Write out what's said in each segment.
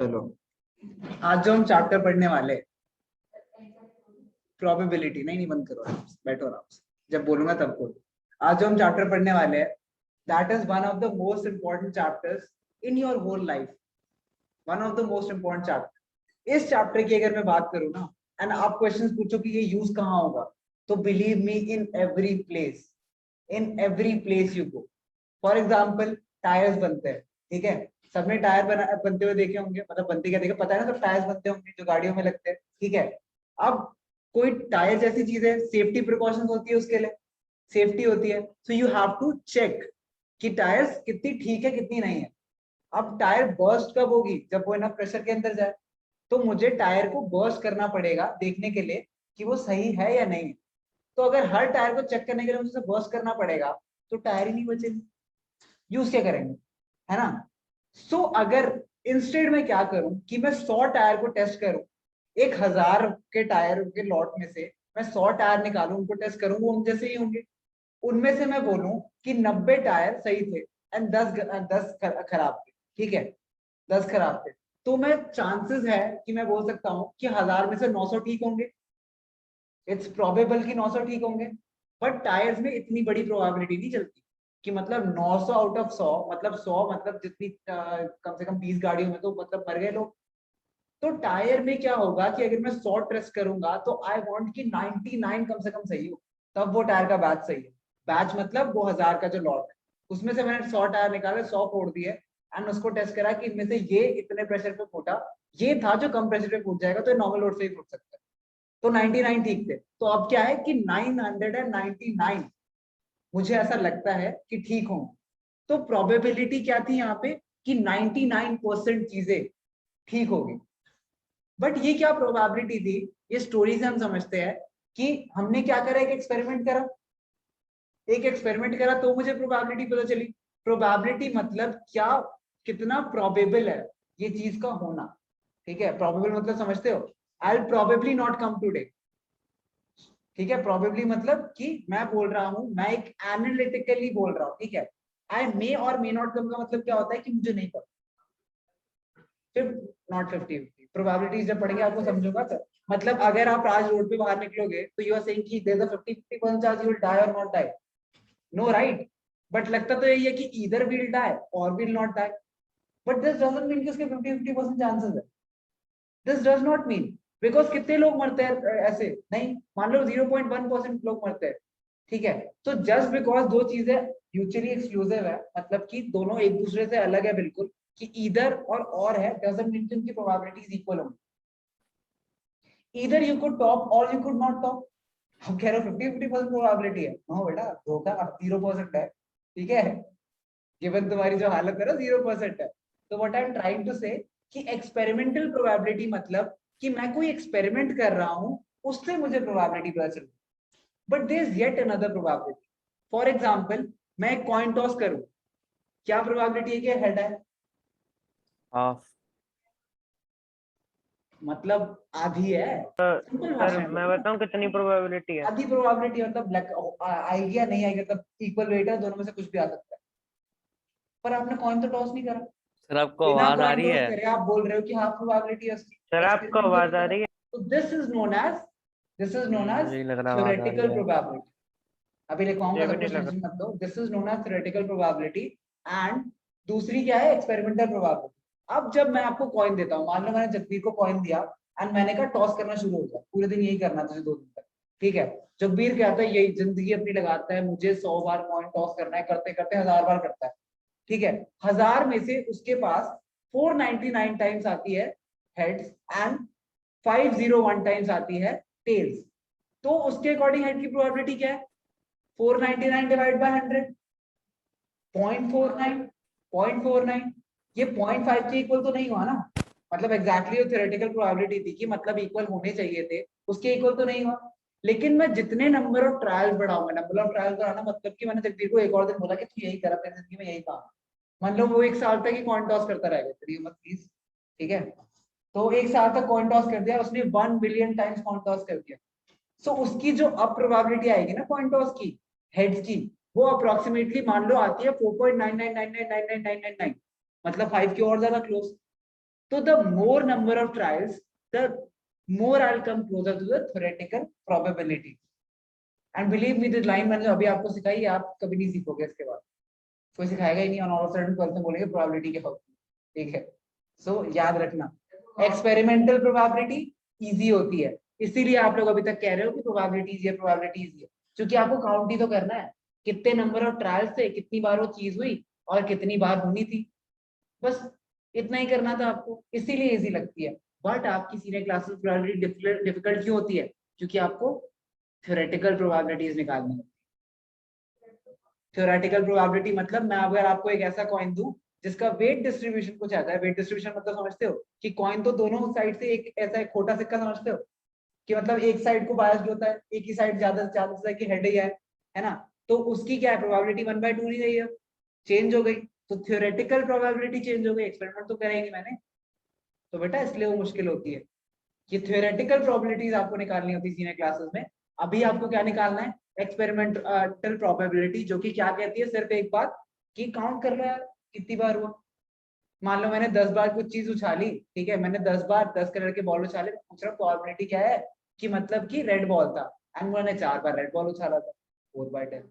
चलो, आज जो हम चैप्टर पढ़ने वाले, प्रोबेबिलिटी, नहीं बंद करो, बैठो आराम से, जब बोलूंगा तब बोलो। आज जो हम चैप्टर पढ़ने वाले हैं, that is one of the most important chapters in your whole life. One of the most important chapter. इस चैप्टर की अगर मैं बात करूँ ना, एंड आप क्वेश्चन पूछो कि ये यूज कहाँ होगा, तो believe me, in every place, in every place you go. For example, tyres बनते हैं, ठीक है, सबने टायर बनते हुए देखे होंगे, मतलब बनते क्या देखे पता है ना, सब टायर्स बनते होंगे जो गाड़ियों में लगते हैं, ठीक है। अब कोई टायर जैसी चीज है, सेफ्टी प्रिकॉशंस होती है, उसके लिए सेफ्टी होती है, so you have to check कि टायर्स कितनी ठीक है कितनी नहीं है। अब टायर बर्स्ट कब होगी, जब वो इनफ प्रेशर के अंदर जाए, तो मुझे टायर को बर्स्ट करना पड़ेगा देखने के लिए कि वो सही है या नहीं है। तो अगर हर टायर को चेक करने के लिए मुझे बर्स्ट करना पड़ेगा, तो टायर ही नहीं बचेगी, यूज क्या करेंगे, है ना। सो अगर इंस्टेड में क्या करूं कि मैं 100 टायर को टेस्ट करूं, 1000 के टायर के लॉट में से मैं 100 टायर निकालूं, उनको टेस्ट करूं, वो उन जैसे ही होंगे। उनमें से मैं बोलूं कि 90 टायर सही थे एंड 10 खराब थे, ठीक है, 10 खराब थे, तो मैं चांसेस है कि मैं बोल सकता हूं कि 1000 में से 900 ठीक होंगे। इट्स प्रोबेबल कि 900 ठीक होंगे, बट टायर्स में इतनी बड़ी प्रोबेबिलिटी नहीं चलती कि मतलब 900 आउट ऑफ 100, मतलब 100 मतलब जितनी कम से कम 20 गाड़ियों में तो मतलब मर गए लोग। तो टायर में क्या होगा कि अगर मैं 100 टेस्ट करूंगा तो आई वांट कि 99 कम से कम सही हो, तब वो टायर का बैच सही है। बैच मतलब वो 1000 का जो लॉट है, उसमें से मैंने 100 टायर निकाले, 100 फोड़ दिए एंड उसको टेस्ट करा कि इनमें से ये इतने प्रेशर पे फूटा, ये था जो कम प्रेशर पे फूट जाएगा, तो नॉर्मल लोड से ही फूट सकता है, तो 99 ठीक थे। तो अब क्या है कि 999 मुझे ऐसा लगता है कि ठीक होंगे। तो प्रोबेबिलिटी क्या थी यहाँ पे कि 99% चीजें ठीक होगी। बट ये क्या प्रोबेबिलिटी थी, ये स्टोरी से हम समझते हैं कि हमने क्या करा, एक एक्सपेरिमेंट करा, एक एक्सपेरिमेंट करा तो मुझे प्रोबेबिलिटी पता चली। प्रोबेबिलिटी मतलब क्या, कितना प्रोबेबल है ये चीज का होना, ठीक है। प्रोबेबल मतलब समझते हो, I will probably not come today, ठीक है। प्रोबेबली मतलब कि मैं बोल रहा हूं, मैं एक एनालिटिकली बोल रहा हूं, ठीक है। आई मे और मे नॉट कम का मतलब क्या होता है कि मुझे नहीं पता, फिर नॉट 50-50 प्रोबेबिलिटीज जब पढ़ेंगे आपको समझूंगा सर। मतलब अगर आप आज रोड पे बाहर निकलोगे तो यू आर सेइंग कि there is a 50-50% chance you will die और not die, no right. But लगता तो यही है कि ईदर विल डाई और will not die, but this doesn't mean कि उसके 50-50% चांसेस है। This does not mean, because कितने लोग मरते हैं ऐसे, नहीं मान लो 0.1% लोग मरते हैं, ठीक है। तो जस्ट बिकॉज दो चीजें म्यूचुअली एक्सक्लूसिव है, मतलब कि दोनों एक दूसरे से अलग है बिल्कुल, कि ईदर और है, डजंट मीन कि उनकी प्रोबेबिलिटीज इक्वल होंगी। ईदर यू कुड टॉप और यू कुड नॉट टॉप। हम कह रहे हो 50-50% प्रोबेबिलिटी है, नो बेटा, धोखा, 0% है, ठीक है। गिवन तुम्हारी जो हालत है ना 0% है। तो what I am trying to say कि एक्सपेरिमेंटल प्रोबेबिलिटी मतलब कि मैं कोई एक्सपेरिमेंट कर रहा हूं, उससे मुझे प्रोबेबिलिटी पता चल। But there is yet another probability. For example, मैं एक कॉइन टॉस करूं, क्या प्रोबेबिलिटी है कि हेड है, हाफ, मतलब आधी है, सिंपल भाषा सर में मैं बोलो ना। बताऊं कितनी प्रोबेबिलिटी है। आधी प्रोबेबिलिटी मतलब आइडिया नहीं आएगा, मतलब इक्वल वेट है, दोनों में से कुछ भी आ सकता है। पर आपने कॉइन तो टॉस नहीं करा, सर आपको बिना आवाज आ कॉइन रही टॉस है? करे आप बोल रहे हो कि हाँ प्रोबेबिलिटी है उसकी, सर आपको एक्सपेरिमेंट आवाज नहीं आ करा। रही है? तो दिस इज नोन एज मुझे ही लग रहा है आवाज आ रही थ्योरेटिकल है। प्रोबेबिलिटी। अभी लिखवाऊंगा, मुझे भी सब नहीं कुछ लग टेंशन रहा। मत लो, this is known as theoretical probability. And दूसरी क्या है, एक्सपेरिमेंटल प्रोबेबिलिटी। अब जब मैं आपको कॉइन देता हूँ, मान लो मैंने जगबीर को कॉइन दिया एंड मैंने कहा टॉस करना शुरू हो गया, पूरे दिन यही करना तुझे 2 दिन तक, ठीक है। जगबीर कहता है यही जिंदगी अपनी लगाता है, मुझे 100 बार कॉइन टॉस करना है, करते करते 1000 बार करता है, ठीक है। 1000 में से उसके पास 499 टाइम्स आती है हेड्स एंड 501 टाइम्स आती है टेल्स। तो उसके अकॉर्डिंग हेड की प्रोबेबिलिटी क्या है, 499 डिवाइड बाय 100, 0.49, 0.49। ये 0.5 के इक्वल तो नहीं हुआ ना, मतलब एग्जैक्टली थ्योरेटिकल प्रोबेबिलिटी थी कि मतलब इक्वल होने चाहिए थे, उसके इक्वल तो नहीं हुआ। लेकिन मैं जितने नंबर ऑफ ट्रायल्स बढ़ाऊंगा, नंबर ऑफ ट्रायल्स बढ़ाना मतलब कि मैंने जगदीर को एक और दिन बोला कि तू यही कर अपनी जिंदगी में, यही काम। मान लो वो 1 साल तक ही कॉइन टॉस करता रहेगा, तेरी मत प्लीज, ठीक है। तो 1 साल तक कॉइन टॉस कर दिया उसने, 1 बिलियन टाइम्स कॉइन टॉस कर दिया। सो उसकी जो अब प्रोबेबिलिटी आएगी ना कॉइन टॉस की, हेड्स की, वो अप्रोक्सीमेटली मान लो आती है 4.99999999, मतलब 5 की और ज्यादा क्लोज। तो the more number of trials, the more I will come closer to the theoretical probability. And believe me, this line मैंने अभी आपको सिखाई है, आप कभी नहीं सीखोगे इसके बाद, कोई सिखाएगा ही नहीं, और ऑल ऑफ सडन ट्वेल्थ में बोलेंगे प्रोबेबिलिटी के फॉर्म, ठीक है। सो याद रखना, एक्सपेरिमेंटल प्रोबेबिलिटी इजी होती है, इसीलिए आप लोग अभी तक कह रहे हो कि प्रोबेबिलिटी इजी है, प्रोबेबिलिटी इजी है, क्योंकि आपको काउंट ही तो करना है, कितने नंबर ऑफ ट्रायल्स थे, कितनी बार वो चीज हुई और कितनी बार होनी थी, बस इतना ही करना था आपको, इसीलिए इजी लगती है। बट आपकी सीनियर क्लासेस प्रोबेबिलिटी डिफिकल्ट क्यों होती है? क्योंकि आपको थ्योरेटिकल प्रोबेबिलिटीज निकालनी है। थ्योरेटिकल प्रोबेबिलिटी मतलब मैं अगर आपको एक ऐसा कॉइन दूं जिसका वेट डिस्ट्रीब्यूशन कुछ आता है, वेट डिस्ट्रीब्यूशन मतलब समझते हो कि कॉइन तो दोनों साइड से एक ऐसा एक खोटा सिक्का समझते हो कि मतलब एक साइड को बायस्ड होता है, एक ही साइड ज्यादा से ज्यादा की हेड ही है ना, तो उसकी क्या है प्रोबेबिलिटी 1/2 नहीं रही है, चेंज हो गई, तो थ्योरेटिकल प्रोबेबिलिटी चेंज हो गई, एक्सपेरिमेंट तो करेंगे मैंने, तो बेटा इसलिए वो मुश्किल होती है कि थ्योरेटिकल प्रोबेबिलिटीज आपको निकालनी होती है सीनियर क्लासेस में। अभी आपको क्या निकालना है? एक्सपेरिमेंटल प्रोबेबिलिटी, जो कि क्या कहती है सिर्फ एक बात कि काउंट कर लो यार कितनी बार हुआ। मान लो मैंने 10 बार कुछ चीज उछाली, ठीक है, मैंने 10 बार 10 कलर के बॉल उछाले, पूछ रहा प्रोबेबिलिटी क्या है कि मतलब कि रेड बॉल था, एंड मैंने 4 बार रेड बॉल उछाला था, 4/10,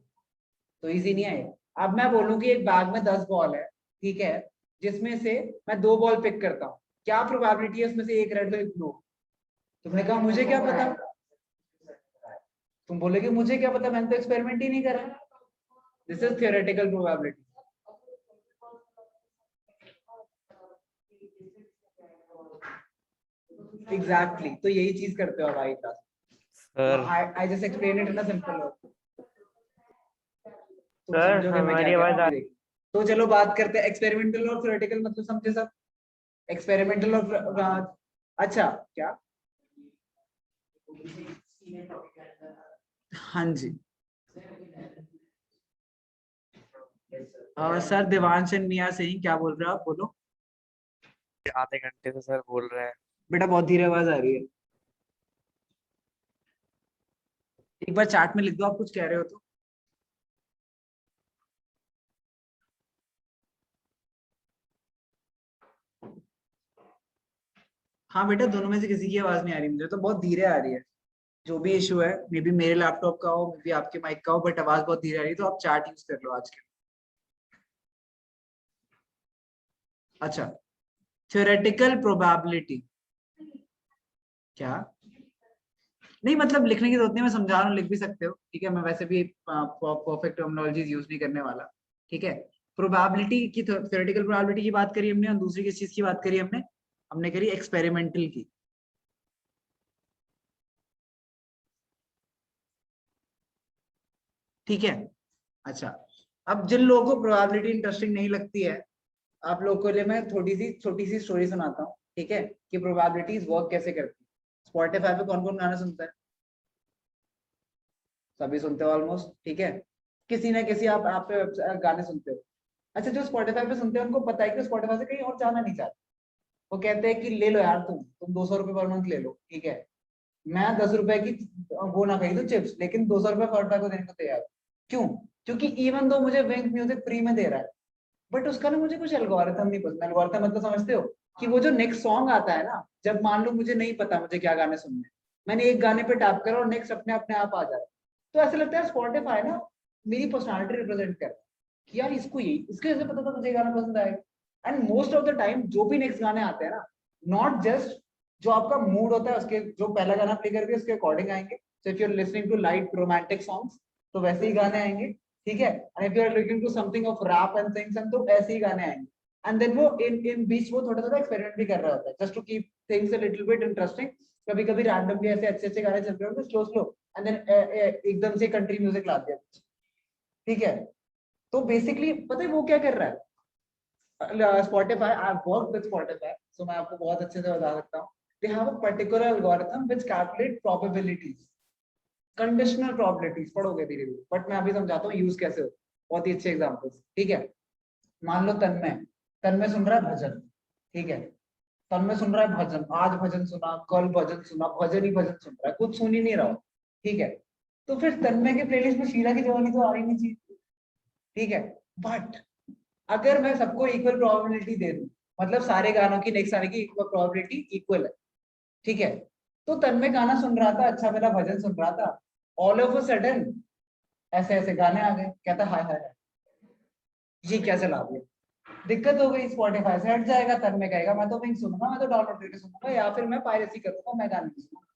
तो इजी नहीं है। अब मैं बोलूं कि एक बैग में 10 बॉल है, ठीक है, जिसमें से मैं 2 बॉल पिक करता हूँ, क्या प्रोबेबिलिटी है उसमें से एक रेड तो एक ब्लू? तुमने कहा मुझे क्या पता, तुम बोलोगे मुझे क्या पता, मैंने तो एक्सपेरिमेंट ही नहीं करा। This is theoretical probability. Exactly, तो यही चीज करते हो भाई class. Sir I just explain it in a simple word, तुम सर समझोगे मैं क्या हमारी कह रहा आवाज हूँ अभी देखिए। तो चलो बात करते हैं एक्सपेरिमेंटल और थ्योरेटिकल, मतलब समझे सब? एक्सपेरिमेंटल और अच्छा क्या, हाँ जी, सर देवांश एंड मिया सिंह क्या बोल रहे हो आप, बोलो। आधे घंटे से सर बोल रहे हैं। बेटा बहुत धीरे आवाज आ रही है, एक बार चैट में लिख दो आप कुछ कह रहे हो तो। हाँ बेटा, दोनों में से किसी की आवाज नहीं आ रही, मुझे तो बहुत धीरे आ रही है, जो भी इशू है, मे बी मेरे लैपटॉप का हो, मे बी आपके माइक का हो, बट आवाज बहुत धीरे आ रही है, तो आप चैट यूज कर लो आज के। अच्छा, थ्योरेटिकल प्रोबेबिलिटी क्या, नहीं मतलब लिखने की जरूरत नहीं, मैं समझा रहा हूँ, लिख भी सकते हो, ठीक है, मैं वैसे भी परफेक्ट टर्मिनोलॉजीज यूज नहीं करने वाला, ठीक है। प्रोबेबिलिटी की, थ्योरेटिकल प्रोबेबिलिटी की बात करी हमने, और दूसरी किस चीज की बात करी हमने? हमने करी एक्सपेरिमेंटल की, ठीक है। अच्छा, अब जिन लोगों को प्रोबेबिलिटी इंटरेस्टिंग नहीं लगती है, आप लोगों के लिए मैं छोटी सी स्टोरी सुनाता हूँ, ठीक है, कि प्रोबेबिलिटीज वर्क कैसे करती है। स्पॉटिफाई पे कौन कौन गाना सुनता है? सभी सुनते हो ऑलमोस्ट, ठीक है, किसी ना किसी आप गाने सुनते हो। अच्छा, जो स्पॉटिफाई पे सुनते हैं उनको पता है कि स्पॉटिफाई से कहीं और जाना नहीं चाहते, वो कहते हैं कि ले लो यार, तुम 200 रुपये पर मंथ ले लो, ठीक है, मैं 10 रुपए की वो ना खरीदूं चिप्स, लेकिन 200 रुपये स्पॉटिफाई को देने को तैयार हूं। क्यों? क्योंकि इवन दो मुझे विंक म्यूजिक फ्री में दे रहा है, बट उसका ना मुझे कुछ एल्गोरिथम नहीं पसंद। एल्गोरिथम मतलब समझते हो कि वो जो नेक्स्ट सॉन्ग आता है ना, जब मान लो मुझे नहीं पता मुझे क्या गाने सुनने हैं, मैंने एक गाने पे टैप करा और नेक्स्ट अपने अपने आप आ जाता है, तो ऐसा लगता है स्पॉटिफाई ना मेरी पर्सनालिटी रिप्रेजेंट कर रहा है कि यार इसको यही, इसके वजह से पता था मुझे गाना पसंद आएगा। And most of the time जो भी नेक्स्ट गाने आते हैं ना, नॉट जस्ट जो आपका मूड होता है उसके, जो पहला गाना प्ले करके उसके अकॉर्डिंग आएंगे। So if you are listening to light romantic songs, तो वैसे ही गाने आएंगे, ठीक है, and if you are looking to something of rap and things, तो ऐसे ही गाने आएंगे। एंड देन वो इन बीच वो थोड़ा थोड़ा एक्सपेरिमेंट भी कर रहा होता है, just to keep things a little bit interesting. कभी कभी रैंडमली ऐसे अच्छे अच्छे गाने चल रहे होंगे स्लो स्लो, एंड देन एकदम से कंट्री म्यूजिक ला दिया, ठीक है। तो बेसिकली पता है वो क्या कर रहा है? Spotify, I've worked with Spotify, so मैं आपको बहुत अच्छे से बता सकता हूँ। They have a particular algorithm which calculate probabilities, conditional probabilities, पढ़ोगे धीरे धीरे, बट मैं अभी समझाता हूँ यूज कैसे हो, बहुत ही अच्छे एग्जांपल्स, ठीक है। मान लो तन्मय, तन्मय सुन रहा है भजन, ठीक है, तन्मय सुन रहा है भजन, आज भजन सुना, कल भजन सुना, भजन ही भजन सुन रहा है, कुछ सुन ही नहीं रहा हो, ठीक है, तो फिर तन्मय के प्लेलिस्ट में शीला की जवानी तो आ ही नहीं चाहिए, ठीक है। बट अगर मैं सबको इक्वल प्रोबेबिलिटी दे दूं, मतलब सारे गानों की नेक्स्ट आने की प्रोबेबिलिटी इक्वल है, ठीक है। तो तन्मय गाना सुन रहा था, अच्छा मेरा भजन सुन रहा था, ऑल ऑफ अ सडन ऐसे ऐसे गाने आ गए, कहता हाय हाय हाय, ये क्या चला दिया, दिक्कत हो गई, स्पॉटिफाई से हट जाएगा, तन्मय कहेगा मैं तो नहीं सुनूंगा, मैं तो डाउनलोड करके सुनूंगा, या फिर मैं पायरेसी करूंगा, मैं गाने नहीं सुनूंगा,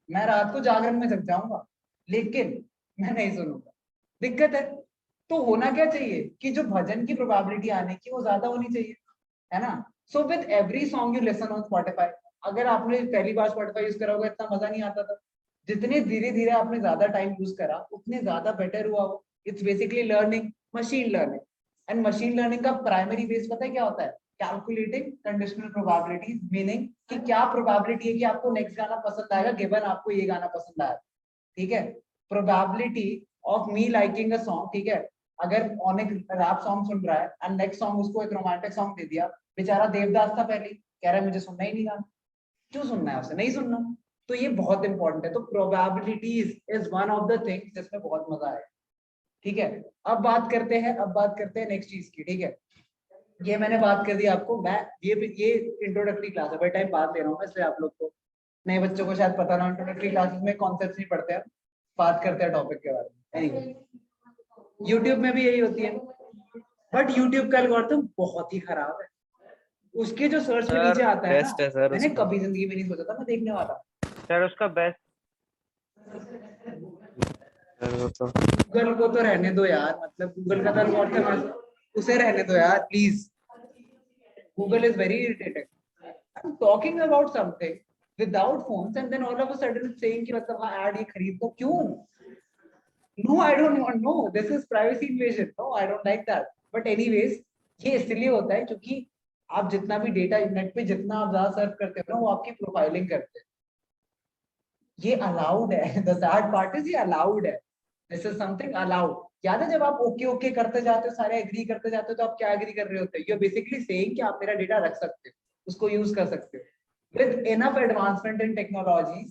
मैं रात को जागरण में जग जाऊंगा, लेकिन मैं नहीं सुनूंगा, दिक्कत है। तो होना क्या चाहिए कि जो भजन की प्रोबेबिलिटी आने की वो ज्यादा होनी चाहिए, है ना। So with every song you listen on Spotify, अगर आपने पहली बार स्पॉटिफाई यूज करा होगा इतना मजा नहीं आता था, जितने धीरे धीरे आपने ज्यादा टाइम यूज करा उतने ज्यादा बेटर हुआ वो। It's basically learning, machine learning. And machine learning का प्राइमरी बेस पता है क्या होता है, कैलकुलेटिंग कंडीशनल प्रोबेबिलिटीज, मीनिंग कि क्या प्रोबेबिलिटी है कि आपको नेक्स्ट गाना पसंद आएगा गिवन आपको ये गाना पसंद आया, ठीक है। Probability of me liking a song, ठीक है, अगर ऑनिक रैप सॉन्ग सुन रहा है एंड नेक्स्ट सॉन्ग उसको एक रोमांटिक सॉन्ग दे दिया, बेचारा देवदास था पहले, कह रहा है मुझे सुनना ही नहीं गाना, क्यों सुनना है उसे, नहीं सुनना। तो ये बहुत इंपॉर्टेंट है, तो probabilities is one of the things जिसमें बहुत मजा आएगा, ठीक है। अब बात करते हैं नेक्स्ट चीज की, ठीक है। ये मैंने बात कर दी आपको, मैं ये इंट्रोडक्टरी क्लास है, बड़े टाइम बाद ले रहा हूँ मैं, इसलिए आप लोग को नए बच्चों को शायद पता ना, इंट्रोडक्टरी क्लासेस में कॉन्सेप्ट्स नहीं पढ़ते हैं, बात करते हैं टॉपिक के बारे में। एनीवे, यूट्यूब में भी यही होती है, बट यूट्यूब का एल्गोरिथम बहुत ही खराब है, उसके जो सर्च पे सर नीचे आता है ना, बेस्ट है सर मैंने उसका। कभी जिंदगी में नहीं सोचा था मैं देखने वाला। सर उसका बेस्ट। सर वो तो गूगल को तो रहने दो यार, मतलब गूगल का तो एल्गोरिथम है, उसे रहने दो यार please, Google is very irritating. I'm talking about something without phones and then all of a sudden it's saying कि मतलब हाँ ऐड ये खरीद लो, क्यों? No, I don't want, no, this is privacy invasion, no, I don't like that. But anyways, ये इसलिए होता है क्योंकि आप जितना भी डेटा नेट पे जितना आप ज्यादा सर्च करते हो ना, वो आपकी प्रोफाइलिंग करते हैं, ये अलाउड है। द सैड पार्ट इज ये अलाउड है, दिस इज समथिंग अलाउड। याद है जब आप ओके ओके करते जाते हो, सारे एग्री करते जाते हो, तो आप क्या एग्री कर रहे होते हो, यू आर बेसिकली सेइंग कि आप मेरा डेटा रख सकते हो, उसको यूज कर सकते हो। with enough advancement in technologies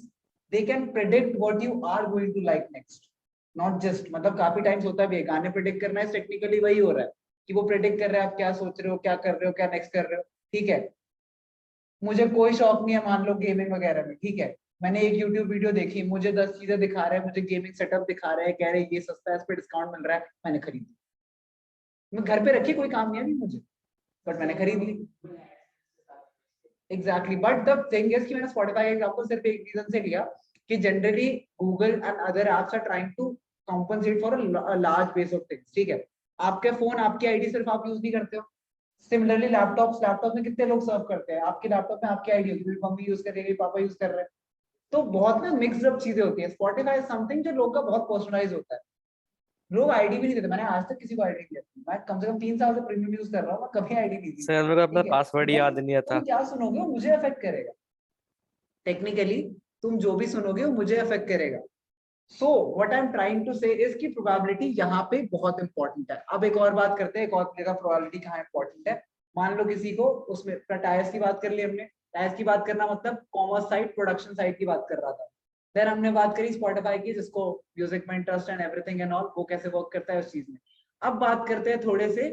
they can predict what you are going to like next, not just, मतलब काफी टाइम्स होता भी है, गाने प्रिडिक्ट करना है, टेक्निकली वही हो रहा है कि वो प्रिडिक्ट कर रहे हैं आप क्या सोच रहे हो, क्या कर रहे हो, क्या नेक्स्ट कर रहे हो, ठीक है। मुझे कोई शौक नहीं है मान लो गेमिंग वगैरह में, ठीक है, मैंने एक YouTube वीडियो देखी, मुझे 10 चीजें दिखा रहे हैं, मुझे गेमिंग सेटअप दिखा रहे हैं, कह रहे हैं ये सस्ता है, इस पे डिस्काउंट मिल रहा है, मैंने खरीद ली, मैं घर पे रखी, कोई काम नहीं है अभी मुझे, बट मैंने खरीद ली। Exactly, but the thing is कि मैंने Spotify का एग्जांपल सिर्फ एक रीजन से लिया कि generally Google and other apps are trying to compensate for a large base of things, ठीक है। आपके फोन, आपकी आईडी सिर्फ आप यूज नहीं करते हो, सिमिलरली लैपटॉप में कितने लोग सर्व करते हैं, आपके लैपटॉप में आपकी आईडी होगी, मम्मी यूज कर रही है, पापा यूज कर रहे हैं, तो बहुत ना मिक्स्ड अप चीजें होती है। Spotify इज समथिंग जो लोग का बहुत पर्सनलाइज होता है, लोग आईडी भी नहीं देते, मैंने आज तक किसी को आईडी नहीं दी, मैं कम से कम 3 साल से प्रीमियम यूज कर रहा हूँ, मैं कभी आईडी नहीं दी, सर मेरे को अपना ठीक है। पासवर्ड याद नहीं तुम था। क्या सुनोगे वो मुझे अफेक्ट करेगा, टेक्निकली तुम जो भी सुनोगे वो मुझे अफेक्ट करेगा। So what I am trying to say is की प्रोबेबिलिटी यहाँ पे बहुत इंपॉर्टेंट है। अब एक और बात करते हैं, एक और जगह प्रोबेबिलिटी कहाँ इंपॉर्टेंट है। मान लो किसी को, उसमें टायर्स की बात कर ली हमने, टायर्स की बात करना मतलब कॉमर्स साइड, प्रोडक्शन साइड की बात कर रहा था, फिर हमने बात करी स्पॉटिफाई की, जिसको म्यूजिक में interest and everything and all, वो कैसे वर्क करता है उस चीज में। अब बात करते हैं थोड़े से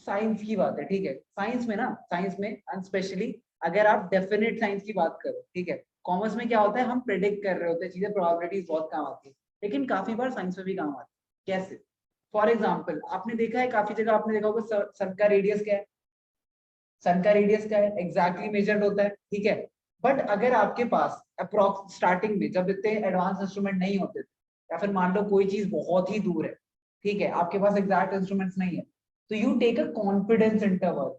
साइंस की बात है, ठीक है। साइंस में ना, साइंस में एंड स्पेशली अगर आप डेफिनेट साइंस की बात करो, ठीक है, कॉमर्स में क्या होता है, हम प्रेडिक्ट कर रहे होते हैं चीजें, प्रोबेबिलिटीज बहुत काम आती है, लेकिन काफी बार साइंस में भी काम आती है। कैसे? फॉर एग्जाम्पल आपने देखा है, काफी जगह आपने देखा होगा सन का रेडियस क्या है, सन का रेडियस क्या है, एग्जैक्टली मेजर्ड होता है, ठीक है। बट अगर आपके पास अप्रोक्स स्टार्टिंग में जब इतने एडवांस इंस्ट्रूमेंट नहीं होते थे, या फिर मान लो कोई चीज बहुत ही दूर है, ठीक है, आपके पास एग्जैक्ट इंस्ट्रूमेंट्स नहीं है, तो you take a confidence interval.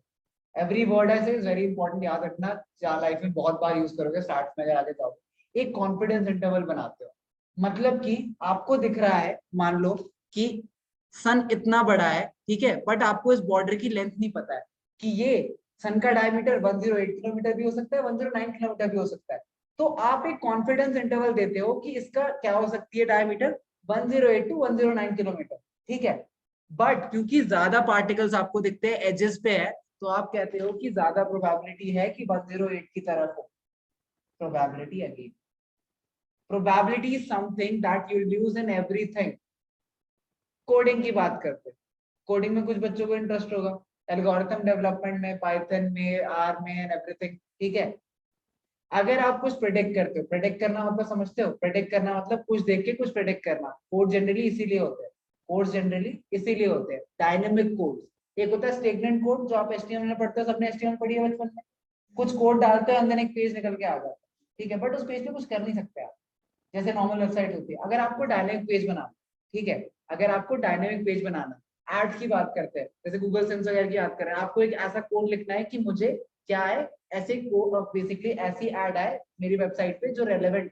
Every word I say is very important, याद रखना, लाइफ में बहुत बार यूज करोगे, स्टार्ट में अगर आगे जाओगे, एक कॉन्फिडेंस इंटरवल बनाते हो, मतलब कि आपको दिख रहा है, मान लो कि सन इतना बड़ा है, ठीक है, बट आपको इस बॉर्डर की लेंथ नहीं पता है कि ये सन का डायमीटर 108 किलोमीटर भी हो सकता है, 109 किलोमीटर भी हो सकता है। तो आप एक कॉन्फिडेंस इंटरवल देते हो कि इसका क्या हो सकती है डायमीटर, 108 टू 109 किलोमीटर, ठीक है। बट क्योंकि ज्यादा पार्टिकल्स आपको दिखते हैं, एजेस पे है, तो आप कहते हो कि ज्यादा प्रोबेबिलिटी है कि 108 की तरफ हो। Probability again, probability is something that you use in everything. Coding की बात करते हैं, कोडिंग में कुछ बच्चों को इंटरेस्ट होगा, एल्गोरिथम डेवलपमेंट में, पाइथन में, आर में एंड एवरीथिंग, ठीक है। अगर आप कुछ प्रेडिक्ट करते हो, प्रेडिक्ट करना मतलब समझते हो, प्रेडिक्ट करना मतलब कुछ देख के कुछ प्रेडिक्ट करना। कोड जनरली इसीलिए होते हैं, कोड्स जनरली इसीलिए होते हैं, डायनेमिक कोड्स। एक होता है स्टेटमेंट कोड जो आप एचटीएमएल में पढ़ते हो, सबने एचटीएमएल पढ़ी है बचपन में। कुछ कोड डालते हो अंदर एक पेज निकल के आ जाता है, ठीक है, बट उस पेज पे कुछ कर नहीं सकते आप, जैसे नॉर्मल वेबसाइट होती है। अगर आपको डायनेमिक पेज बनाना, ठीक है, अगर आपको डायनेमिक पेज बनाना, एड्स की बात करते हैं, जैसे गूगल सेंस वगैरह की बात करें, आपको एक ऐसा कोड लिखना है कि मुझे क्या है, ऐसे कोड, बेसिकली ऐसी एड है मेरी वेबसाइट पे जो रेलेवेंट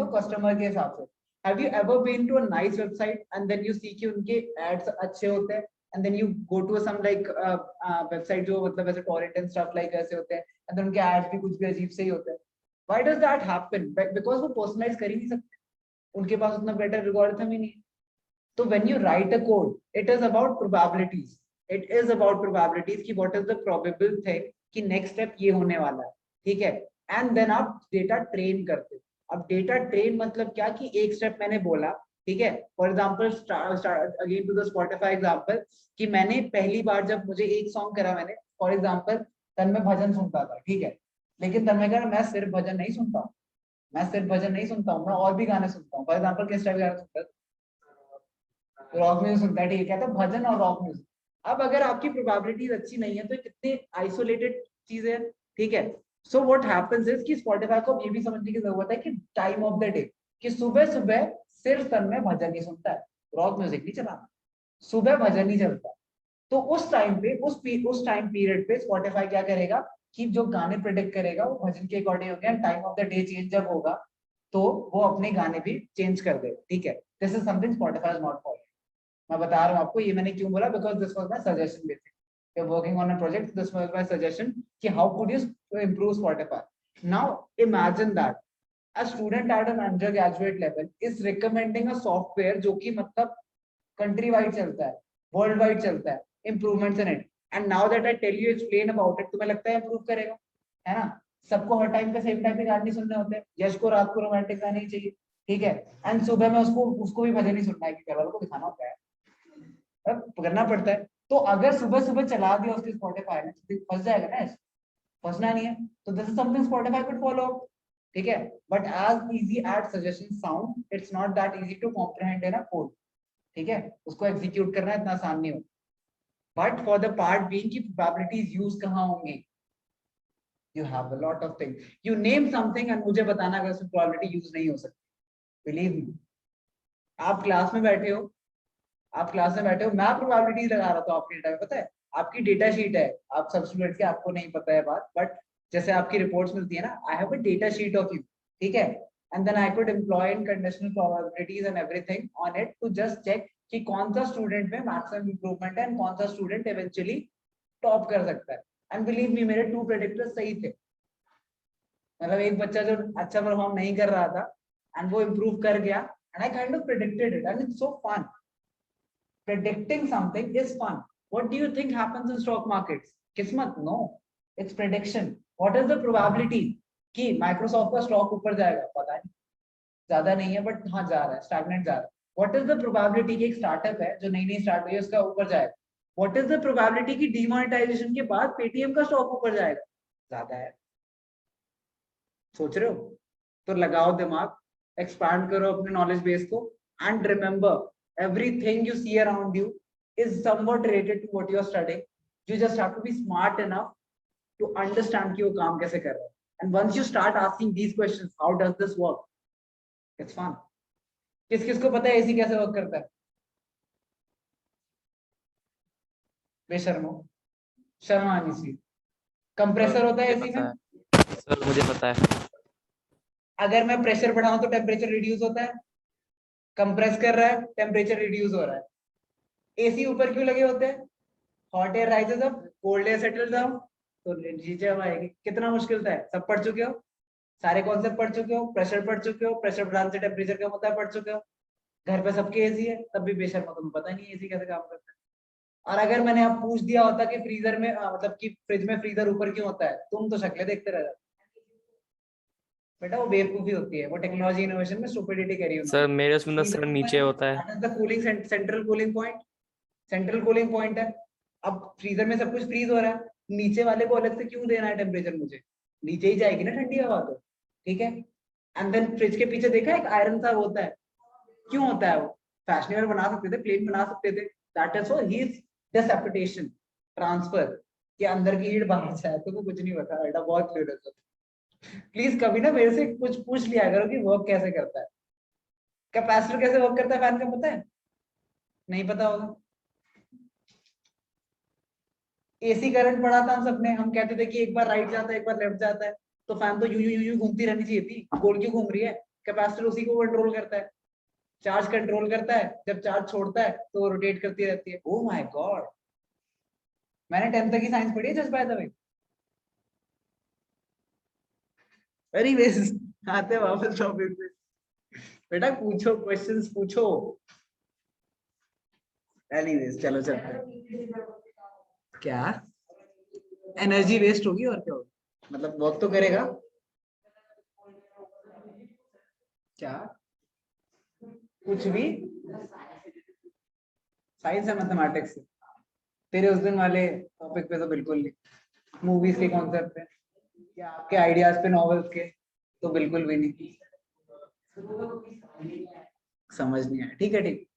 हो कस्टमर के हिसाब से। Have you ever been to a nice website and then you see कि उनके एड्स अच्छे होते हैं, and then you go to some like website जो मतलब ऐसे टॉरेंट एंड स्टफ लाइक ऐसे होते हैं, एंड देन उनके एड्स भी कुछ भी अजीब से ही होते हैं। Why does that happen? Because वो पर्सनलाइज कर ही नहीं सकते, उनके पास उतना बेटर एल्गोरिथम ही नहीं है। तो when you write a code, it is about probabilities. It is about probabilities कि what is the probable thing कि next step ये होने वाला है, ठीक है। And then आप डेटा ट्रेन करते हो। अब डेटा ट्रेन मतलब क्या कि एक स्टेप मैंने बोला, ठीक है, for example again to the Spotify example, कि मैंने पहली बार जब मुझे एक सॉन्ग करा मैंने, फॉर एग्जाम्पल तन्मय भजन सुनता था, ठीक है, लेकिन तन्मय कह मैं सिर्फ भजन नहीं सुनता हूँ, मैं सिर्फ भजन नहीं सुनता हूँ, मैं और भी गाने सुनता हूँ। फॉर एग्जाम्पल किस टाइप गाने सुनता है? रॉक म्यूजिक सुनता है, ठीक है, तो भजन और रॉक म्यूजिक। अब अगर आपकी प्रोबेबिलिटीज अच्छी नहीं है तो कितने आइसोलेटेड चीजें हैं, ठीक है। सो व्हाट हैपेंस इज कि स्पॉटिफाई को ये भी समझने की जरूरत है कि टाइम ऑफ द डे, कि सुबह सुबह सिर्फ तन्मय भजन ही सुनता है, रॉक म्यूजिक नहीं चलाना, सुबह भजन ही चलता है। तो उस टाइम पे उस टाइम पीरियड पे स्पॉटिफाई क्या करेगा कि जो गाने प्रेडिक्ट करेगा वो भजन के अकॉर्डिंग होंगे, time of the day change जब होगा तो वो अपने गाने भी चेंज कर दे, ठीक है। This is something Spotify is not for. मैं बता रहा हूँ आपको, ये मैंने क्यों बोला, because this was my suggestion basic, we are working on a project, this was my suggestion कि how could you improve Spotify. Now imagine that a student at an undergraduate level is recommending a software जो कि मतलब country wide चलता है, world wide चलता है, improvements in it, and now that I tell you explain about it, तुम्हें लगता है improve करेगा, है ना। सबको हर टाइम पे सेम टाइप के गाने नहीं सुनने होते, यश को रात को रोमांटिक गाने ही चाहिए, ठीक है, एंड सुबह में उसको भी भजन ही सुनना है कि घर वालों को दिखाना होता है, करना पड़ता है। तो अगर सुबह सुबह चला दिया उसके स्पॉटिफाई ने तो फंस जाएगा ना, फंसना नहीं है। तो this is something Spotify could follow, ठीक है। But as easy as suggestion sound, it's not that easy to comprehend in a code, ठीक है, उसको एग्जीक्यूट करना इतना आसान नहीं होता। But for the part being की प्रोबेबिलिटीज यूज कहाँ होंगी, you have a lot of things, you name something and मुझे बताना अगर उसमें प्रोबेबिलिटी यूज नहीं हो सकती। बिलीव मी, आप क्लास में बैठे हो, आप क्लास में बैठे हो, मैं प्रोबेबिलिटी लगा रहा था आपके डेटा में, पता है आपकी डेटा शीट है, आप सब स्टूडेंट के, आपको नहीं पता है बात, बट जैसे आपकी रिपोर्ट्स मिलती है ना, I have a data sheet of you, ठीक है, and then I could employ in conditional probabilities and everything on it to just check कि कौन सा स्टूडेंट में मैक्सिमम इंप्रूवमेंट है एंड कौन सा स्टूडेंट इवेंचुअली टॉप कर सकता है। एंड बिलीव मी, मेरे 2 प्रेडिक्टर्स सही थे, मतलब एक बच्चा जो अच्छा परफॉर्म नहीं कर रहा था एंड वो इम्प्रूव कर गया, and I kind of predicted it and it's so fun. Predicting something is fun. What do you think happens in stock markets? Kismat? No, it's prediction. What is the probability कि Microsoft का stock ऊपर जाएगा? पता नहीं, ज्यादा नहीं है, but हाँ जा रहा है, स्टैग्नेंट जा रहा है. What is the probability कि एक स्टार्टअप है जो नई नई स्टार्ट हुई है उसका ऊपर जाएगा? What is the probability कि डिमोनेटाइजेशन के बाद पेटीएम का स्टॉक ऊपर जाएगा? ज्यादा है. सोच रहे हो? तो लगाओ दिमाग, एक्सपैंड करो अपने नॉलेज बेस को, and remember everything you see around you is somewhat related to what you are studying. You just have to be smart enough to understand कि वो काम कैसे कर रहा है. And once you start asking these questions, how does this work? It's fun. किस किस को पता है एसी कैसे वर्क करता है? बेशर्मो, शर्म आनी चाहिए. कंप्रेसर होता है एसी में, सर मुझे पता है. अगर मैं प्रेशर बढ़ाऊं तो टेम्परेचर रिड्यूस होता है, कंप्रेस कर रहा है टेम्परेचर रिड्यूस हो रहा है. एसी ऊपर क्यों लगे होते हैं? Hot air rises up, cold air settles down, तो नीचे हवा आएगी. कितना मुश्किल था, सब पढ़ चुके हो, सारे कॉन्सेप्ट पढ़ चुके हो, प्रेशर पढ़ चुके हो, प्रेशर बढ़ाने से टेम्परेचर कम होता है पढ़ चुके हो. घर पे सबके एसी है, तब भी बेशर्म हो, तुम्हें पता नहीं एसी कैसे काम करता है. और अगर मैंने आप पूछ दिया होता कि फ्रीजर में मतलब कि फ्रिज में फ्रीजर ऊपर क्यों होता है, तुम तो शक्लें देखते रह जाते. बेटा वो बेवकूफी होती है, वो टेक्नोलॉजी इनोवेशन में स्टुपिडिटी करी उन्होंने. सर मेरे उसमें सर नीचे होता है. That is the cooling, central cooling point, central cooling point है. अब फ्रीजर में सब कुछ फ्रीज हो रहा है, नीचे वाले को अलग से क्यों देना है टेम्परेचर मुझे, नीचे ही जाएगी ना ठंडी हवा तो, ठीक है। एंड देन फ्रिज के पीछे देखा एक आयरन सा होता है, क्यों होता है वो, फैशनेबल बना सकते थे, प्लेन बना सकते थे, that is so he is डिसएप्टिटेशन ट्रांसफर के अंदर की हीट बाहर जाए, तो वो कुछ नहीं बता बेटा, बहुत क्लियर है। प्लीज कभी ना मेरे से कुछ पूछ लिया करो कि वर्क कैसे करता है, कैपेसिटर कैसे वर्क करता है फैन का पता है, नहीं पता होगा। एसी करंट पढ़ा था हम सबने, हम कहते थे कि एक बार राइट जाता है एक बार लेफ्ट जाता है, तो फैन तो यूं घूमती रहनी चाहिए थी, गोल क्यों घूम रही है, कैपेसिटर उसी को कंट्रोल करता है, चार्ज कंट्रोल करता है, जब चार्ज छोड़ता है तो रोटेट करती रहती है। ओह माय गॉड, मैंने 10th तक की साइंस पढ़ी है just by the way. Anyways आते हैं वापस टॉपिक पे, बेटा पूछो क्वेश्चंस पूछो। एनीवेज चलो चलते हैं। क्या एनर्जी वेस्ट होगी और क्या होगा, मतलब वर्क तो करेगा क्या, कुछ भी, साइंस है मैथमेटिक्स से, तेरे उस दिन वाले टॉपिक पे तो बिल्कुल नहीं, मूवीज के कॉन्सेप्ट पे या आपके आइडियाज पे नॉवेल्स के तो बिल्कुल भी नहीं, समझ नहीं आया, ठीक है ठीक।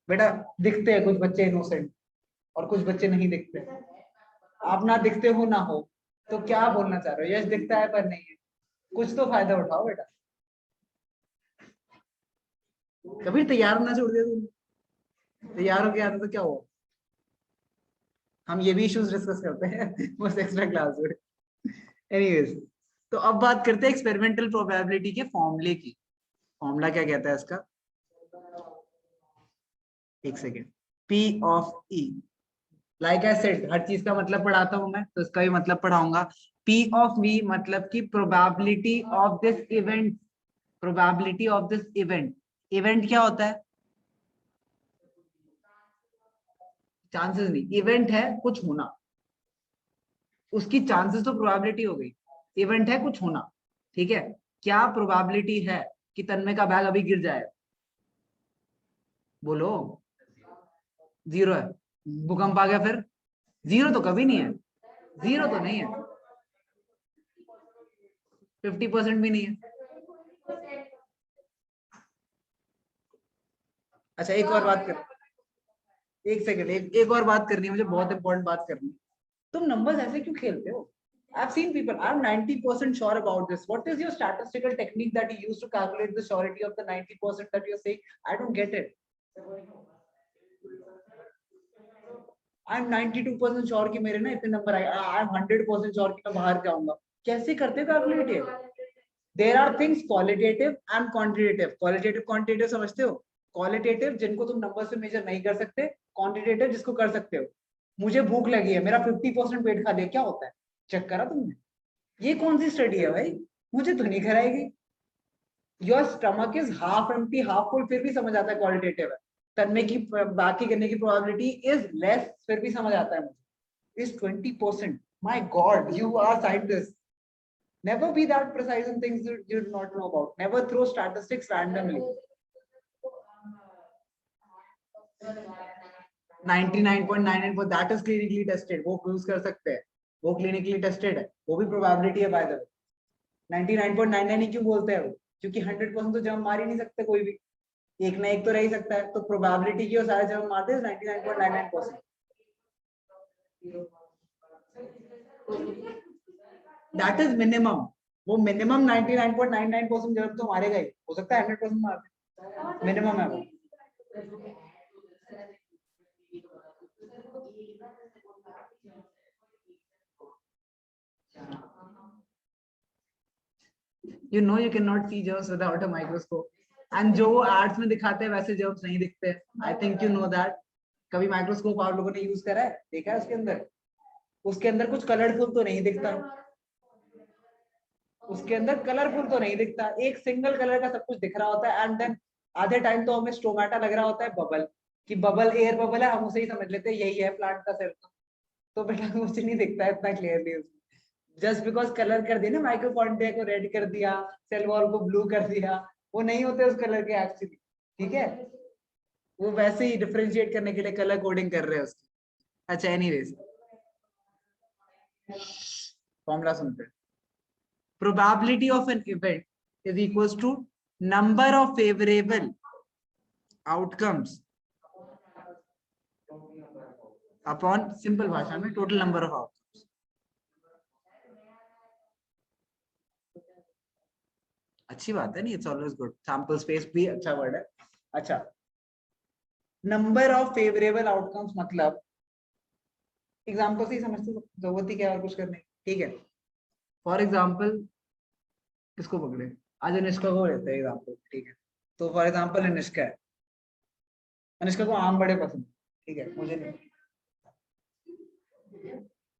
बेटा दिखते हैं कुछ बच्चे इनोसेंट और कुछ बच्चे नहीं दिखते, आप ना दिखते हो ना हो, तो क्या बोलना चाह रहे हो, यश दिखता है पर नहीं है, कुछ तो फायदा उठाओ बेटा। कभी तैयार होना छोड़ दिया तुमने, तैयार हो गया था तो क्या हुआ, हम ये भी इश्यूज डिस्कस करते हैं बस एक्स्ट्रा क्लास में। एनीवेज, तो अब बात करते हैं एक्सपेरिमेंटल प्रोबेबिलिटी के फॉर्मूले की। फॉर्मूला क्या कहता है इसका, एक second, P of E, like I said हर चीज का मतलब पढ़ाता हूं मैं, तो इसका भी मतलब पढ़ाऊंगा। P ऑफ V मतलब कि probability of this event, probability of this event, event क्या होता है, चांसेस नहीं, इवेंट है कुछ होना, उसकी चांसेस तो प्रोबेबिलिटी हो गई, इवेंट है कुछ होना, ठीक है। क्या प्रोबेबिलिटी है कि तन्मय का बैग अभी गिर जाए, बोलो, 0 है, भूकंप आ गया फिर, 0 तो कभी नहीं है, 0 तो नहीं है, 50% भी नहीं है। अच्छा एक और बात कर, एक सेकंड, एक और बात करनी है मुझे, बहुत इंपॉर्टेंट बात करनी है। तुम नंबर्स ऐसे क्यों खेलते हो, I've seen people, I'm 90% sure about this. What is your statistical technique that you use to calculate the surety of the 90% that you're saying? I don't get it. I'm 92% sure कि मेरे ना इतने number आए, I'm 100% sure कि मैं बाहर जाऊंगा, कैसे करते हो कैलकुलेट ये? There are things qualitative and quantitative. Qualitative quantitative समझते हो, क्वालिटेटिव जिनको तुम नंबर से मेजर नहीं कर सकते, क्वांटिटेटिव जिसको कर सकते हो। मुझे भूख लगी है, मेरा 50% पेट खा लिया, क्या होता है, चेक करा तुमने, ये कौन सी स्टडी है भाई, मुझे तो नहीं कराएगी। Your stomach is half empty half full, फिर भी समझ आता है क्वालिटेटिव है, तन्मय की बाकी करने की प्रोबेबिलिटी इज लेस, फिर भी समझ आता है मुझे, is 20%, my God you are scientist. Never be that precise in things you do not know about. Never throw statistics randomly. 99.99 that is clinically tested. वो प्रूव कर सकते हैं, वो clinically tested है, वो भी probability है by the way. 99.99 ही क्यों बोलते हैं वो, क्योंकि 100% तो जंप मार ही नहीं सकते कोई भी, एक ना एक तो रह ही सकता है, तो probability की और सारे जंप मारते हैं 99.99%. That is minimum. वो मिनिमम 99.99% जब तो मारेगा ही, हो सकता है 100% मार दे, मिनिमम है वो। You know you cannot see germs without a microscope. And जो आर्ट्स में दिखाते हैं वैसे जर्म्स नहीं दिखते। I think you know that. कभी माइक्रोस्कोप आप लोगों ने यूज करा है, देखा है उसके अंदर कुछ कलरफुल तो नहीं दिखता, उसके अंदर कलरफुल तो नहीं दिखता, एक सिंगल कलर का सब कुछ दिख रहा होता है। एंड देन आधे टाइम तो हमें स्टोमेटा लग रहा होता है बबल, कि बबल एयर बबल है, हम उसे ही समझ लेते हैं यही है प्लांट का सेल। तो बेटा कुछ नहीं दिखता है इतना क्लियरली उसमें, जस्ट बिकॉज कलर कर दिया ना, माइक्रोकॉन्ड्रिया को रेड कर दिया, सेल वॉल को ब्लू कर दिया, वो नहीं होते उस कलर के एक्चुअली, ठीक है, वो वैसे ही डिफरेंशिएट करने के लिए कलर कोडिंग कर रहे हैं उसकी। अच्छा एनीवेज फॉर्मूला सुनते हैं। Probability of an event is equals to number of favourable outcomes upon simple भाषा में टोटल नंबर ऑफ आउटकम्स। अच्छी बात है नहीं, it's always good. Sample space भी अच्छा वर्ड है। अच्छा, नंबर ऑफ फेवरेबल आउटकम्स मतलब एग्जांपल से ही समझते हो, जरूरत ही क्या है और कुछ करने, ठीक है। फॉर एग्जांपल किसको पकड़े, आज अनुष्का को लेते हैं एग्जांपल, ठीक है। तो फॉर एग्जांपल अनुष्का है, अनुष्का को आम बड़े पसंद, ठीक है, मुझे नहीं।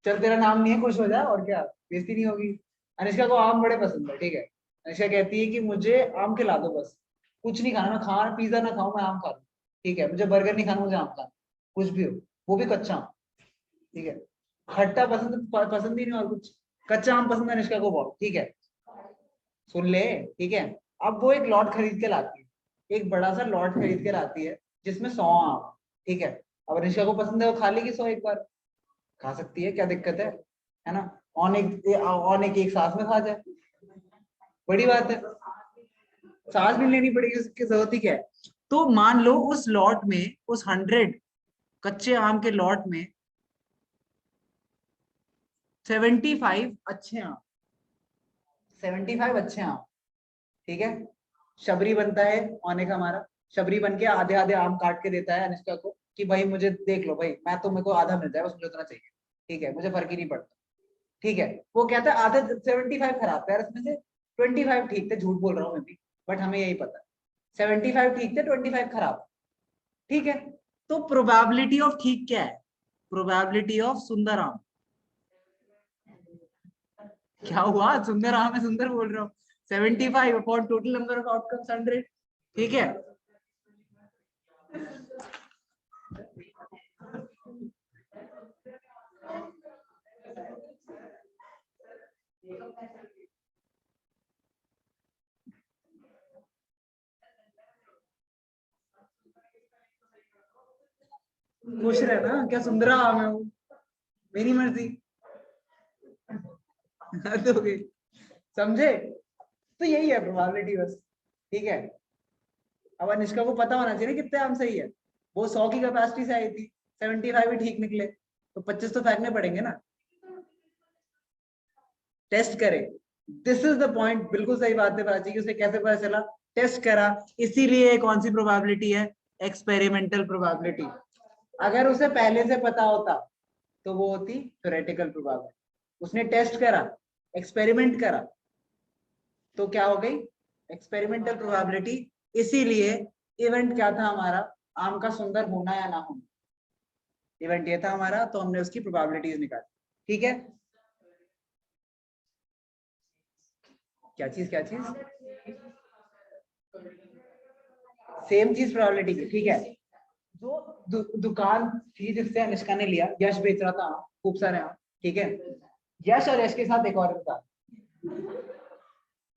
चल तेरा नाम नहीं है, खुश हो जा, और क्या, बेइज्जती नहीं होगी। अनुष्का को आम बड़े पसंद है, ठीक है। अनुष्का कहती है कि मुझे आम खिला दो बस, कुछ नहीं खाना, मैं खा पिज्जा ना खाऊं, मैं आम खा लूं, ठीक है। मुझे बर्गर नहीं खाना, मुझे आम खाना, कुछ भी हो, वो भी कच्चा आम, ठीक है। खट्टा पसंद पसंद ही नहीं और कुछ, कच्चा आम पसंद है अनुष्का को बहुत, ठीक है। सुन ले, ठीक है। अब वो एक लॉट खरीद के लाती है, एक बड़ा सा लॉट खरीद के लाती है जिसमें 100 आम, ठीक है। अब अनुष्का को पसंद है, वो खा लेगी 100 एक बार, खा सकती है, क्या दिक्कत है ना। ऑन एक सांस में खा जाए, बड़ी बात है, सांस भी लेनी पड़ेगी, उसकी जरूरत ही क्या है। तो मान लो उस लॉट में, उस 100 कच्चे आम के लॉट में 75 अच्छे आम, 75 अच्छे आम, ठीक है। शबरी बनता है ऑनेक हमारा, शबरी बन के आधे आधे आम काट के देता है अनुष्का को कि भाई मुझे देख लो भाई, मैं तो, मेरे को आधा मिल जाए बस, मुझे उतना चाहिए, ठीक है, मुझे फर्क ही नहीं पड़ता, ठीक है। वो कहता है आधे 75 खराब है, इसमें से 25 ठीक थे, झूठ बोल रहा हूँ मैं भी, बट हमें यही पता है 75 ठीक थे, 25 खराब, ठीक है। तो प्रोबेबिलिटी ऑफ ठीक क्या है, प्रोबेबिलिटी ऑफ सुंदर आम, क्या हुआ, सुंदर आम है, सुंदर बोल रहा हूँ, 75 upon total number of outcomes 100, ठीक है। खुश रहना, क्या सुंदरा आम है वो, मेरी मर्जी। हद हो गई, समझे। तो यही है प्रोबेबिलिटी बस, ठीक है। अब अनुष्का को पता होना चाहिए ना कितने आम सही है, वो 100 की कैपेसिटी से आई थी, 75 ही ठीक निकले, तो 25 तो फेंकने पड़ेंगे ना, टेस्ट करे। दिस इज द पॉइंट, बिल्कुल सही बात है प्राची की, उसे कैसे पता चला, टेस्ट करा, इसीलिए कौन सी प्रोबेबिलिटी है, एक्सपेरिमेंटल प्रोबेबिलिटी। अगर उसे पहले से पता होता तो वो होती थ्योरेटिकल प्रोबेबिलिटी। उसने टेस्ट करा, एक्सपेरिमेंट करा, तो क्या हो गई, एक्सपेरिमेंटल प्रोबेबिलिटी। इसीलिए इवेंट क्या था हमारा, आम का सुंदर होना या ना होना, इवेंट ये था हमारा, तो हमने उसकी प्रोबेबिलिटीज निकाली, ठीक है। क्या चीज, क्या चीज, सेम चीज प्रोबेबिलिटी की, ठीक है। जो दुकान थी जिससे अनुष्का ने लिया, यश बेच रहा था खूब सारे आम, ठीक है। यश और यश के साथ एक और था,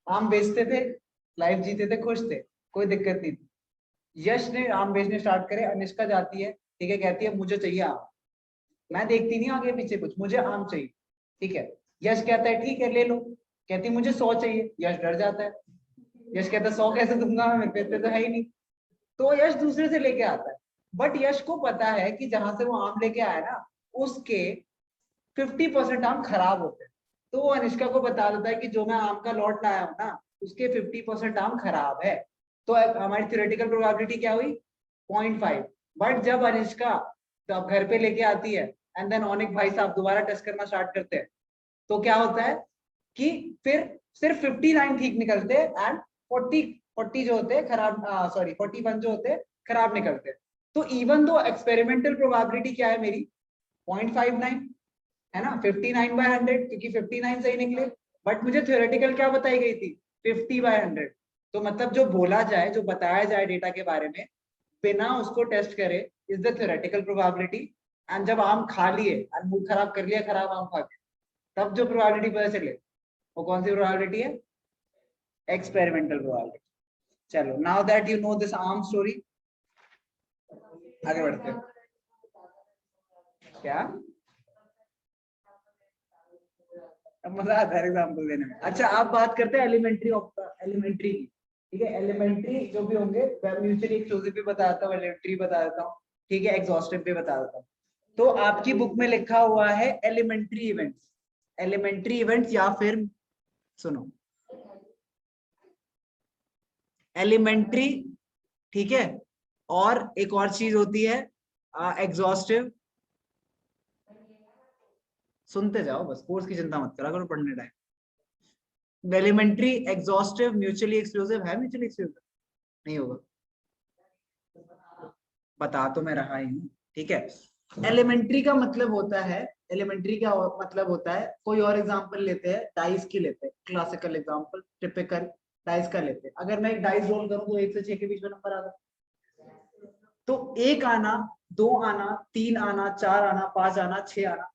आम बेचते थे, लाइफ जीते थे, खुश थे, कोई दिक्कत नहीं थी। यश ने आम बेचने स्टार्ट करे, अनुष्का जाती है, ठीक है, कहती है मुझे चाहिए आम, मैं देखती नहीं आगे पीछे कुछ, मुझे आम चाहिए, ठीक है। यश कहता है ठीक है ले लो, कहती मुझे 100 चाहिए, यश डर जाता है, यश कहता है 100 कैसे दूंगा मैं, मेरे पे तो है ही नहीं। तो यश दूसरे से लेके आता है, बट यश को पता है कि जहां से वो आम लेके आया ना, उसके 50% आम खराब होते हैं। तो वो अनुष्का को बता देता है कि जो मैं आम का लॉट लाया हूं ना, उसके 50% आम खराब है। तो हमारी थ्योरेटिकल प्रोबेबिलिटी क्या हुई, 0.5। बट जब अनुष्का तब घर पे लेके आती है, एंड देन ऑनिक भाई साहब दोबारा टेस्ट करना स्टार्ट करते हैं, तो क्या होता है कि फिर सिर्फ 59 ठीक निकलते एंड 40 जो होते खराब, सॉरी 41 जो होते खराब निकलते। तो इवन दो एक्सपेरिमेंटल प्रोबेबिलिटी क्या है मेरी, 0.59 है ना, 59/100, क्योंकि 59 सही निकले, बट मुझे थ्योरेटिकल क्या बताई गई थी, 50/100। तो मतलब जो बोला जाए, जो बताया जाए डेटा के बारे में, बिना उसको टेस्ट करे, is the theoretical probability. And जब आम खा लिए, मूड खराब कर लिया खराब आम खा के, तब जो प्रोबेबिलिटी पता चले, वो कौन सी प्रोबेबिलिटी है, एक्सपेरिमेंटल प्रोबेबिलिटी। चलो, now that you know this arm story, आगे बढ़ते हैं। क्या? अब मजा आता है एग्जाम्पल देने में। अच्छा आप बात करते हैं एलिमेंट्री की, ठीक है। एलिमेंट्री जो भी होंगे म्यूचुअली एक्सक्लूसिव भी बता देता हूँ, एलिमेंट्री बता देता हूँ, ठीक है, एग्जॉस्टिव भी बता देता हूँ। तो आपकी बुक में लिखा हुआ है एलिमेंट्री इवेंट्स, एलिमेंट्री इवेंट्स, या फिर सुनो एलिमेंट्री, ठीक है, और एक और चीज होती है एग्जॉस्टिव। सुनते जाओ बस, कोर्स की चिंता मत करा करो पढ़ने time. Elementary, exhaustive, mutually exclusive है, म्यूचुअली एक्सक्लूसिव नहीं होगा, बता तो मैं रहा ही हूँ, ठीक है। एलिमेंट्री का मतलब होता है, एलिमेंट्री का मतलब होता है, कोई और एग्जांपल लेते हैं, डाइस की लेते हैं, क्लासिकल एग्जांपल, टिपिकल डाइस का लेते हैं। अगर मैं एक डाइस रोल करूं तो 1 से 6 के बीच में नंबर आता, तो 1 आना, 2 आना, 3 आना, 4 आना, 5 आना, 6 आना,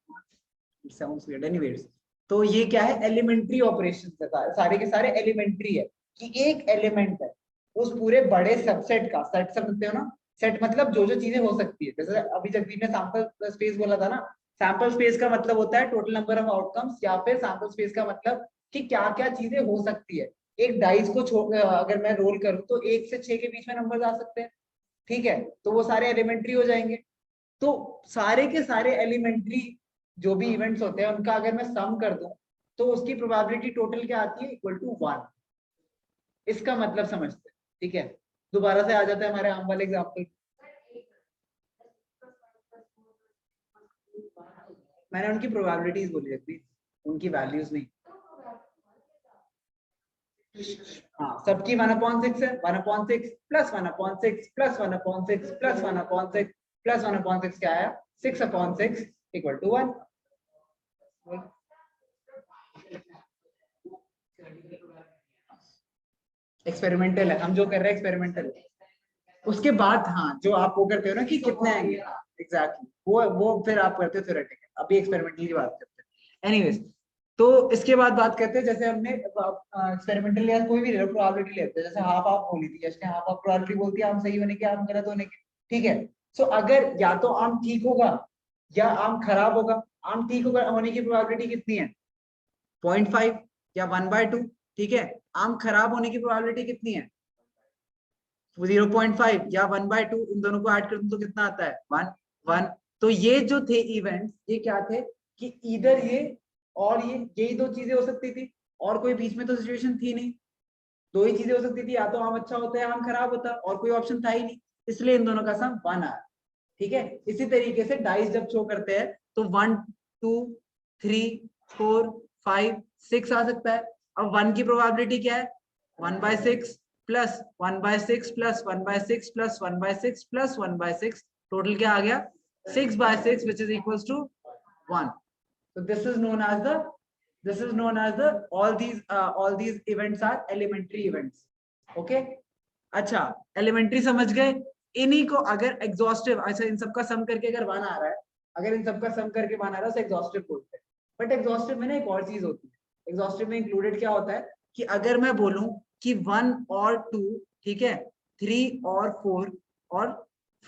साउंड्स वियर्ड एनीवेज। तो ये क्या है, एलिमेंट्री ऑपरेशन है, सारे के सारे एलिमेंट्री है, कि एक एलिमेंट है उस पूरे बड़े सबसेट का, सेट समझते हो ना, सेट मतलब जो जो चीजें हो सकती है। जैसे अभी जगदीप ने सैंपल स्पेस बोला था ना, सैंपल स्पेस का मतलब होता है टोटल नंबर ऑफ आउटकम्स, या फिर सैंपल स्पेस का मतलब कि क्या क्या चीजें हो सकती है। एक डाइस को अगर मैं रोल करूं तो 1 से 6 के बीच में नंबर आ सकते हैं, ठीक है, तो वो सारे एलिमेंट्री हो जाएंगे। तो सारे के सारे एलिमेंट्री जो भी इवेंट्स होते हैं उनका अगर मैं सम कर दूं तो उसकी प्रोबेबिलिटी टोटल क्या आती है, इक्वल टू 1। इसका मतलब समझते हैं, ठीक है। दोबारा से आ जाता है हमारे आम वाले एग्जाम्पल, मैंने उनकी प्रोबेबिलिटीज बोली थी, उनकी वैल्यूज नहीं। हाँ, सबकी 1/6 है, 1/6 प्लस 1/6 प्लस 1/6 प्लस 1/6 प्लस 1/6 क्या आया, 6/6 इक्वल टू 1। एक्सपेरिमेंटल है, हम जो कर रहे हैं एक्सपेरिमेंटल है। उसके बाद हाँ, जो आप वो करते हो ना कि कितने आएंगे, एग्जैक्टली वो फिर आप करते हो थ्योरेटिकल, अभी एक्सपेरिमेंटल की बात करते हैं। एनीवेज, तो इसके बाद बात करते हैं, जैसे हमने एक्सपेरिमेंटल या कोई भी प्रोबेबिलिटी लेते हैं, जैसे हाफ हाफ बोली थी, जैसे हाफ हाफ प्रोबेबिलिटी बोलती है आम सही होने की, आम गलत होने की, ठीक है। सो अगर या तो आम ठीक होगा या आम खराब होगा, आम ठीक होगा होने की प्रोबेबिलिटी कितनी है, 0.5 या 1/2, ठीक है। आम खराब होने की प्रोबेबिलिटी कितनी है, 0.5 या 1/2, इन दोनों को ऐड कर दूं तो कितना आता है, 1 तो ये जो थे इवेंट्स, ये क्या थे कि इधर ये और ये, यही 2 चीजें हो सकती थी, और कोई बीच में तो सिचुएशन थी नहीं। 2 ही चीजें हो सकती थी, या तो आम अच्छा होता है या आम खराब होता, और कोई ऑप्शन था ही नहीं, इसलिए इन दोनों का सम 1 आया, ठीक है। इसी तरीके से डाइस जब शो करते हैं तो 1 2 3 4 5 6 आ सकता है। अब 1 की प्रोबेबिलिटी क्या है, 1/6 plus 1/6 plus 1/6 plus 1/6 plus 1/6, total क्या आ गया, 6/6 which is equals to 1. So this is known as the all these events are elementary events. Okay. अच्छा, एलिमेंट्री समझ गए। इन्हीं को अगर एग्जॉस्टिव, अच्छा इन सबका सम करके अगर 1 आ रहा है, अगर इन सबका सम करके 1 आ रहा है तो एग्जॉस्टिव बोलते हैं। बट एग्जॉस्टिव में ना एक और चीज होती है, एग्जॉस्टिव में इंक्लूडेड क्या होता है कि अगर मैं बोलूं कि 1 और 2, ठीक है, 3 और 4 और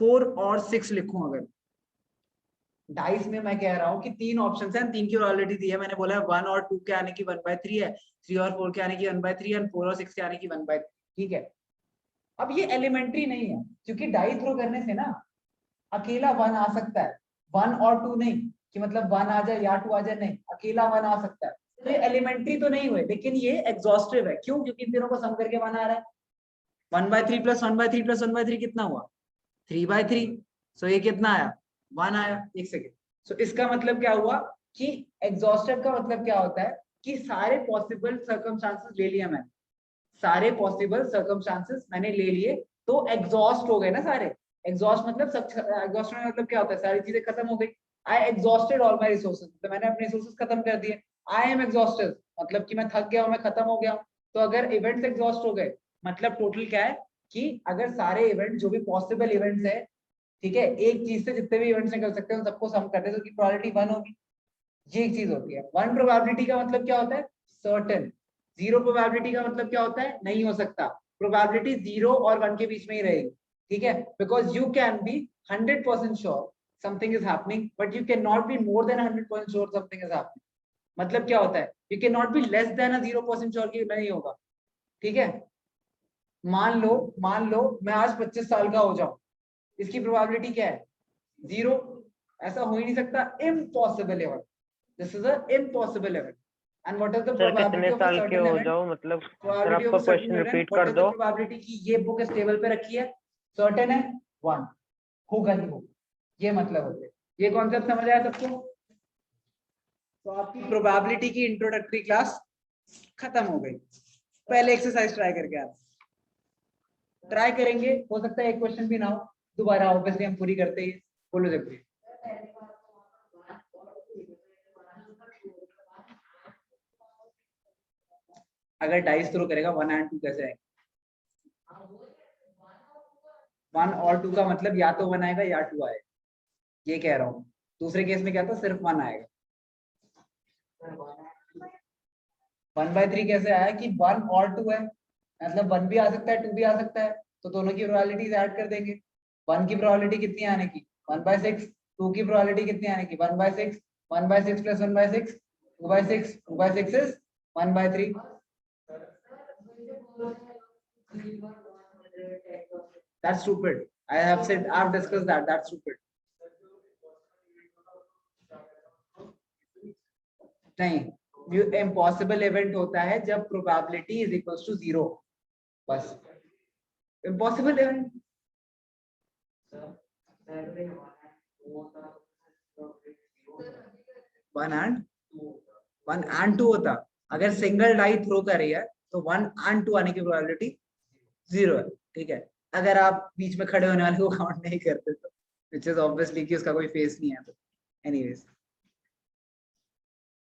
4 और 6 लिखूं, अगर डाइस में मैं कह रहा हूँ कि 3 ऑप्शन है, 3 की प्रोबेबिलिटी दी है, मैंने बोला है 1 और 2 के आने की 1/3 है, 3 और 4 के आने की 1/3 है, 4 और 6 के आने की 1/3, ठीक है। अब ये एलिमेंट्री नहीं है, क्योंकि डाई थ्रो करने से ना अकेला 1 आ सकता है, 1 और 2 नहीं, कि मतलब 1 आ जाए या 2 आ जाए, नहीं, अकेला 1 आ सकता है। तो ये एलिमेंट्री तो नहीं हुए, लेकिन ये एग्जॉस्टिव है। क्यों? क्योंकि इन तीनों को सम करके 1 आ रहा है। 1/3 प्लस 1/3 प्लस 1/3 कितना हुआ, 3/3। सो ये कितना आया, 1 आया। एक सेकेंड, सो इसका मतलब क्या हुआ कि एग्जॉस्टिव का मतलब क्या होता है कि सारे पॉसिबल सर्कमस्टांसेस ले लिया मैंने, सारे पॉसिबल सर्कमस्टांसेस मैंने ले लिए, तो एग्जॉस्ट हो गए ना सारे। एग्जॉस्ट मतलब एग्जॉस्ट में मतलब क्या होता है, सारी चीजें खत्म हो गई। आई एग्जॉस्टेड ऑल माय रिसोर्सेज, तो मैंने अपने रिसोर्सेज खत्म कर दिए। आई एम एग्जॉस्टेड मतलब कि मैं थक गया हूं, मैं खत्म हो गया हूं। तो अगर इवेंट्स एग्जॉस्ट हो गए, मतलब टोटल क्या है कि अगर सारे इवेंट जो भी पॉसिबल इवेंट्स है, ठीक है, एक चीज से जितने भी इवेंट्स निकल सकते हैं उन सबको सम कर दे तो उसकी प्रोबेबिलिटी 1 होगी। ये एक चीज होती है। 1 प्रोबेबिलिटी का मतलब क्या होता है, सर्टेन। 0 प्रोबेबिलिटी का मतलब क्या होता है, नहीं हो सकता। प्रोबेबिलिटी 0 और 1 के बीच में ही रहेगी, ठीक है, because you can be 100% sure something is happening, but you cannot be more than 100% sure something is happening. मतलब क्या होता है, you cannot be less than a 0% sure कि नहीं होगा, ठीक है? मान लो मैं आज 25 साल का हो जाऊं, इसकी प्रोबेबिलिटी क्या है? 0. ऐसा हो ही नहीं सकता, impossible event. This is a impossible event. And what is the sir probability कितने of a साल के certain हो event? जाओ, मतलब सर Probability of आपका a certain question event. Repeat What कर is the दो। probability कि ये बुक इस टेबल पे रखी है, certain है 1, होगा ही होगा, ये मतलब होता है। ये कॉन्सेप्ट समझ आया सबको? तो आपकी प्रोबेबिलिटी की इंट्रोडक्टरी क्लास खत्म हो गई। पहले एक्सरसाइज ट्राई करके आप ट्राई करेंगे, हो सकता है एक क्वेश्चन भी ना हो, दोबारा ऑब्वियसली हम पूरी करते ही। बोलो जब अगर डाइस थ्रो करेगा 1 और 2 कैसे आएगा? 1 और 2 का मतलब या तो 1 आएगा या 2 आएगा, ये कह रहा हूँ। दूसरे केस में क्या था, सिर्फ 1 आएगा। 1/3 कैसे आया कि 1 और 2 है, मतलब 1 भी आ सकता है 2 भी आ सकता है, तो दोनों की प्रोबेबिलिटीज ऐड कर देंगे। 1 की प्रोबेबिलिटी कितनी आने की? 1/6। 2 की प्रोबेबिलिटी कितनी आने की? 1/6। 1/6 plus 1/6 2/6, 2/6 is 1/3। That's stupid. I have said, I've discussed that. That's stupid. नहीं, ये इम्पॉसिबल इवेंट होता है जब प्रोबेबिलिटी इज इक्वल्स टू 0, बस। Impossible event one and two होता। अगर सिंगल डाई थ्रो कर रही है तो 1 और 2 आने की प्रोबेबिलिटी 0 है, ठीक है? अगर आप बीच में खड़े होने वाले को काउंट नहीं करते तो, विच इज ऑब्वियसली कि उसका कोई फेस नहीं है। तो एनीवेज